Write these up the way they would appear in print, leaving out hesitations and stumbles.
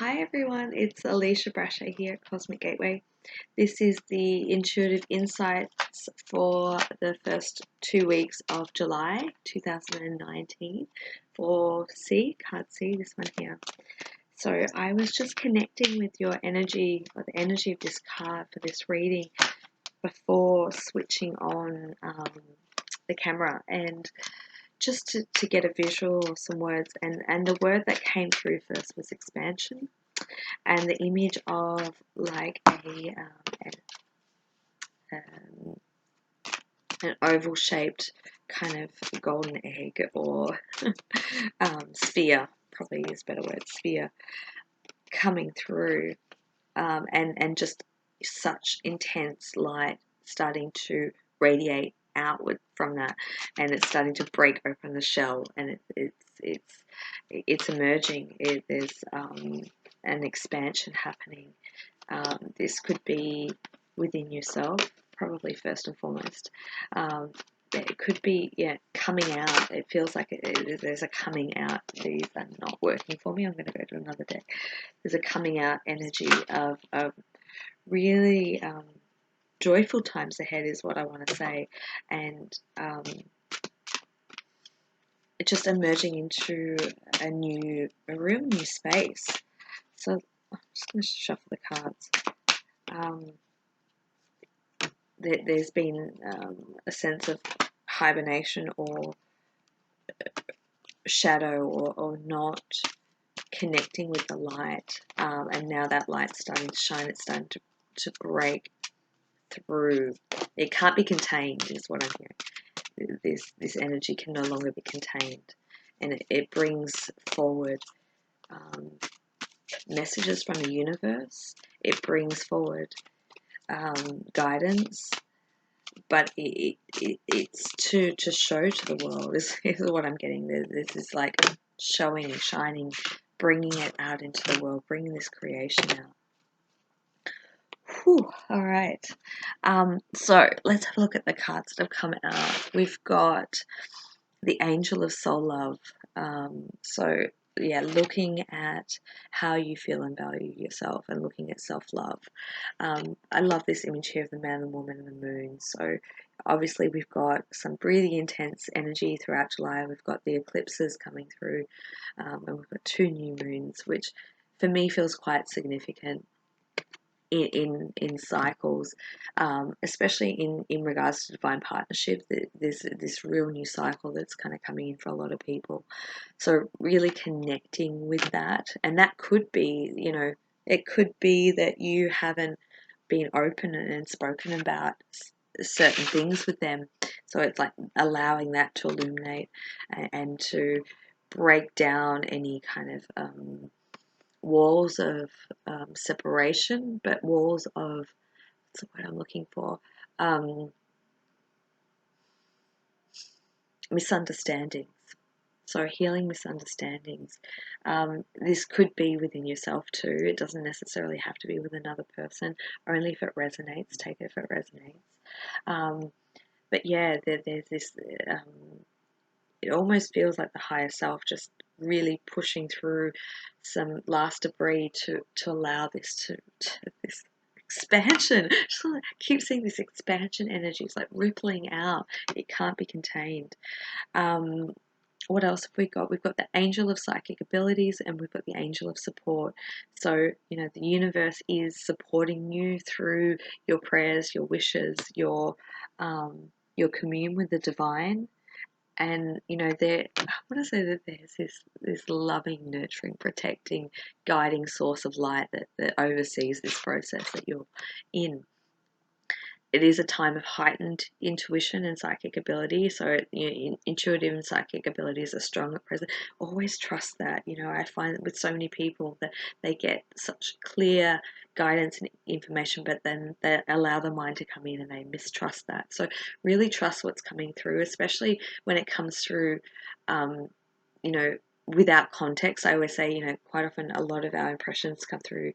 Hi everyone, it's Alisha Brasher here at Cosmic Gateway. This is the intuitive insights for the first 2 weeks of July 2019 for C, card C, this one here. So I was just connecting with your energy, or the energy of this card for this reading before switching on the camera, and just to get a visual of some words, and the word that came through first was expansion, and the image of like an oval shaped kind of golden egg, or sphere, probably is a better word, sphere, coming through, and just such intense light starting to radiate outward from that, and it's starting to break open the shell, and it's emerging. There's an expansion happening. This could be within yourself, probably first and foremost. It could be, coming out. It feels like there's a coming out. These are not working for me. I'm going to go to another deck. There's a coming out energy of really joyful times ahead is what I want to say, and just emerging into a real new space. So I'm just going to shuffle the cards. There's been a sense of hibernation or shadow, or not connecting with the light, and now that light's starting to shine. It's starting to break through. It can't be contained is what I'm hearing. This energy can no longer be contained, and it brings forward messages from the universe. It brings forward guidance, but it's to show to the world is what I'm getting. This is like showing, shining, bringing it out into the world, bringing this creation out. Whew, all right. So let's have a look at the cards that have come out. We've got the Angel of Soul Love. So yeah, looking at how you feel and value yourself, and looking at self-love. I love this image here of the man, the woman, and the moon. So obviously we've got some really intense energy throughout July. We've got the eclipses coming through, and we've got 2 new moons, which for me feels quite significant in cycles, especially in regards to divine partnership. There's this real new cycle that's kind of coming in for a lot of people. So really connecting with that, and that could be, it could be that you haven't been open and spoken about certain things with them. So it's like allowing that to illuminate, and to break down any kind of walls of separation, but walls of, what's the word I'm looking for? Misunderstandings. So healing misunderstandings. This could be within yourself too. It doesn't necessarily have to be with another person. Only if it resonates. Take it if it resonates. But yeah, there's this. It almost feels like the higher self just really pushing through some last debris to allow this to this expansion. Just keep seeing this expansion energy. It's like rippling out. It can't be contained. What else have we got? We've got the angel of psychic abilities, and we've got the angel of support. So, the universe is supporting you through your prayers, your wishes, your commune with the divine. And I want to say that there's this loving, nurturing, protecting, guiding source of light that oversees this process that you're in. It is a time of heightened intuition and psychic ability. So intuitive and psychic abilities are strong at present. Always trust that. I find that with so many people that they get such clear guidance and information, but then they allow the mind to come in and they mistrust that. So really trust what's coming through, especially when it comes through, without context. I always say, quite often a lot of our impressions come through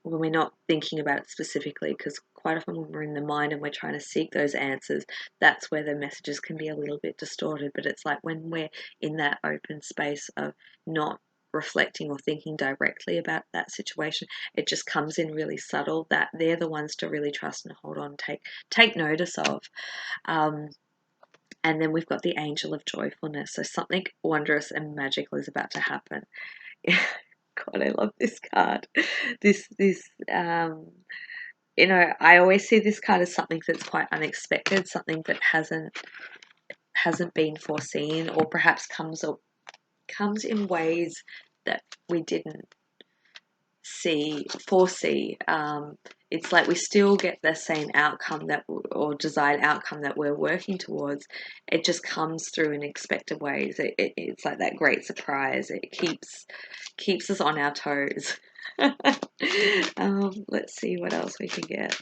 when we're not thinking about it specifically, because quite often when we're in the mind and we're trying to seek those answers, that's where the messages can be a little bit distorted. But it's like when we're in that open space of not reflecting or thinking directly about that situation. It just comes in really subtle. That they're the ones to really trust and hold on, take notice of. And then we've got the angel of joyfulness. So something wondrous and magical is about to happen. God, I love this card. This I always see this card as something that's quite unexpected, something that hasn't been foreseen, or perhaps comes in ways that we didn't foresee. It's like we still get the same outcome or desired outcome that we're working towards. It just comes through in expected ways. It's like that great surprise. It keeps us on our toes. Let's see what else we can get.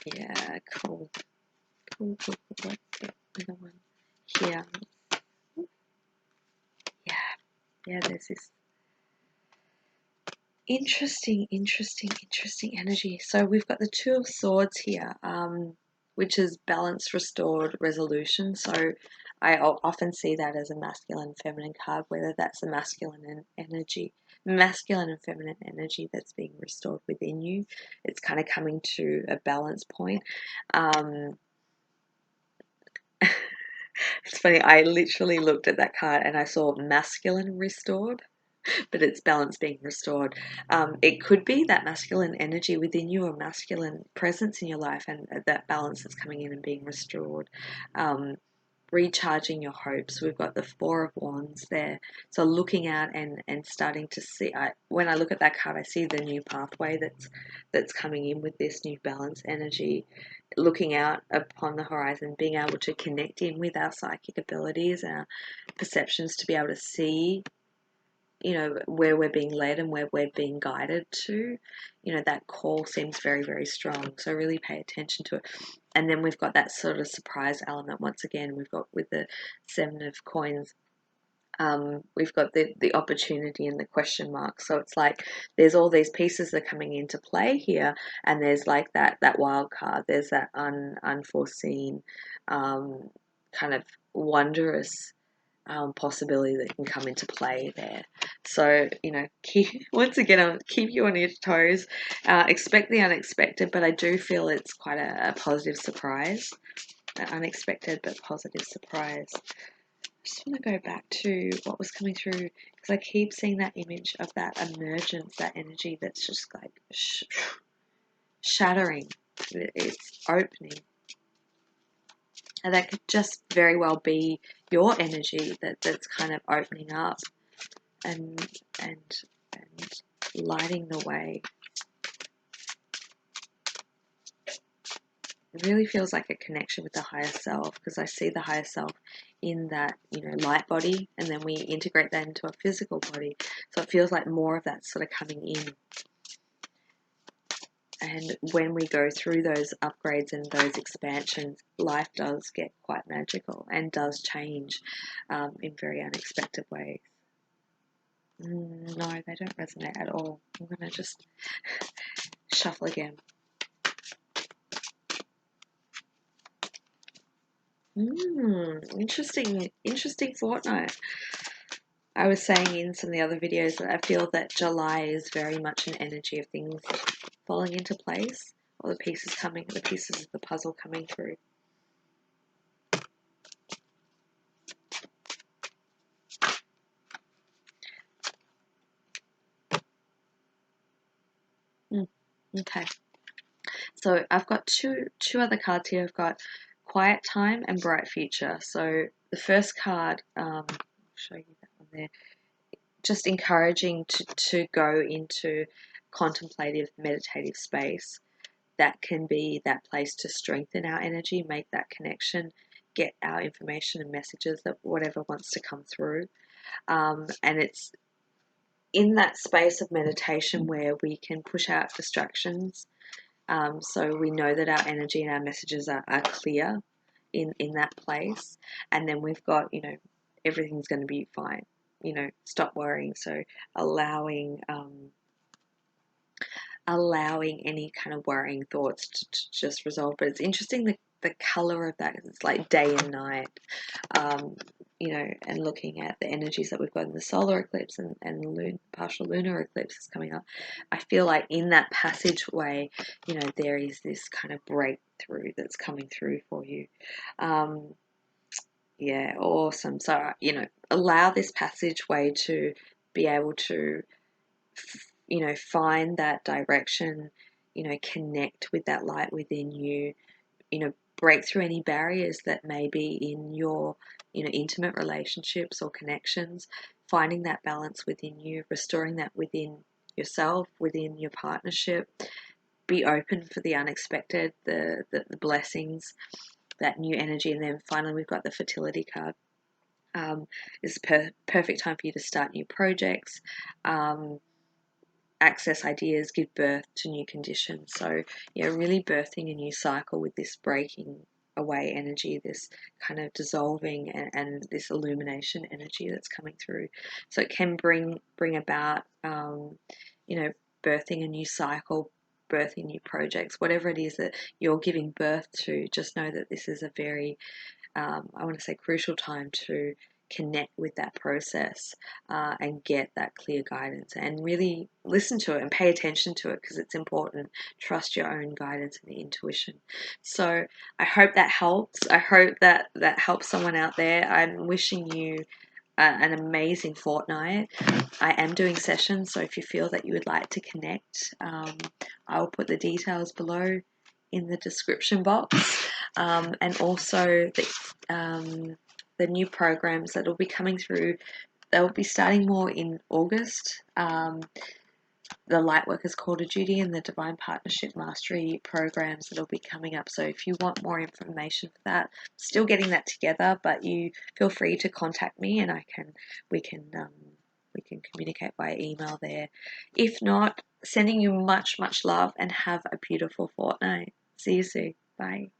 Yeah, cool. Let's get another one here. Yeah, there's this interesting energy. So we've got the Two of Swords here, which is balance, restored, resolution. So I often see that as a masculine and feminine card, whether that's a masculine and feminine energy that's being restored within you. It's kind of coming to a balance point. It's funny, I literally looked at that card and I saw masculine restored, but it's balance being restored. It could be that masculine energy within you, or masculine presence in your life, and that balance that's coming in and being restored. Recharging your hopes. We've got the Four of Wands there. So looking out and starting to see, when I look at that card, I see the new pathway that's coming in with this new balance energy. Looking out upon the horizon, being able to connect in with our psychic abilities, our perceptions, to be able to see, where we're being led and where we're being guided to. That call seems very, very strong. So really pay attention to it. And then we've got that sort of surprise element. Once again, we've got with the Seven of Coins, we've got the opportunity and the question mark. So it's like there's all these pieces that are coming into play here, and there's like that wild card. There's that unforeseen, kind of wondrous possibility that can come into play there. So keep you on your toes. Expect the unexpected, but I do feel it's quite a positive surprise. An unexpected but positive surprise. I just want to go back to what was coming through, because I keep seeing that image of that emergence, that energy that's just like shattering. It's opening. And that could just very well be your energy that's kind of opening up and lighting the way. It really feels like a connection with the higher self, because I see the higher self in that, light body, and then we integrate that into a physical body. So it feels like more of that sort of coming in. And when we go through those upgrades and those expansions, life does get quite magical and does change in very unexpected ways. No, they don't resonate at all. I'm going to just shuffle again. Interesting fortnight. I was saying in some of the other videos that I feel that July is very much an energy of things falling into place, or the pieces of the puzzle coming through. Okay. So I've got two other cards here. I've got Quiet Time and Bright Future. So the first card, I'll show you that one there, just encouraging to go into contemplative, meditative space. That can be that place to strengthen our energy, make that connection, get our information and messages, that whatever wants to come through. And it's in that space of meditation where we can push out distractions. So we know that our energy and our messages are clear in that place. And then we've got, everything's going to be fine. Stop worrying. So allowing allowing any kind of worrying thoughts to just resolve. But it's interesting, the color of that, it's like day and night. And looking at the energies that we've got in the solar eclipse and partial lunar eclipse is coming up, I feel like in that passageway, there is this kind of breakthrough that's coming through for you. Yeah, awesome. So, allow this passageway to be able to, find that direction, connect with that light within you, break through any barriers that may be in your, intimate relationships or connections, finding that balance within you, restoring that within yourself, within your partnership. Be open for the unexpected, the blessings, that new energy. And then finally, we've got the fertility card. It's perfect time for you to start new projects, access ideas, give birth to new conditions. So, really birthing a new cycle with this breaking away energy, this kind of dissolving and this illumination energy that's coming through. So it can bring about, birthing a new cycle, birthing new projects, whatever it is that you're giving birth to. Just know that this is a very, I want to say, crucial time to connect with that process, and get that clear guidance and really listen to it and pay attention to it, because it's important. Trust your own guidance and the intuition. So I hope that helps. I hope that helps someone out there. I'm wishing you an amazing fortnight. I am doing sessions, so if you feel that you would like to connect, I will put the details below in the description box, and also the new programs that will be coming through. They'll be starting more in August. The Lightworkers Call to Duty and the Divine Partnership Mastery programs that'll be coming up. So if you want more information for that, still getting that together, but you feel free to contact me, and we can communicate via email there. If not, sending you much love, and have a beautiful fortnight. See you soon. Bye.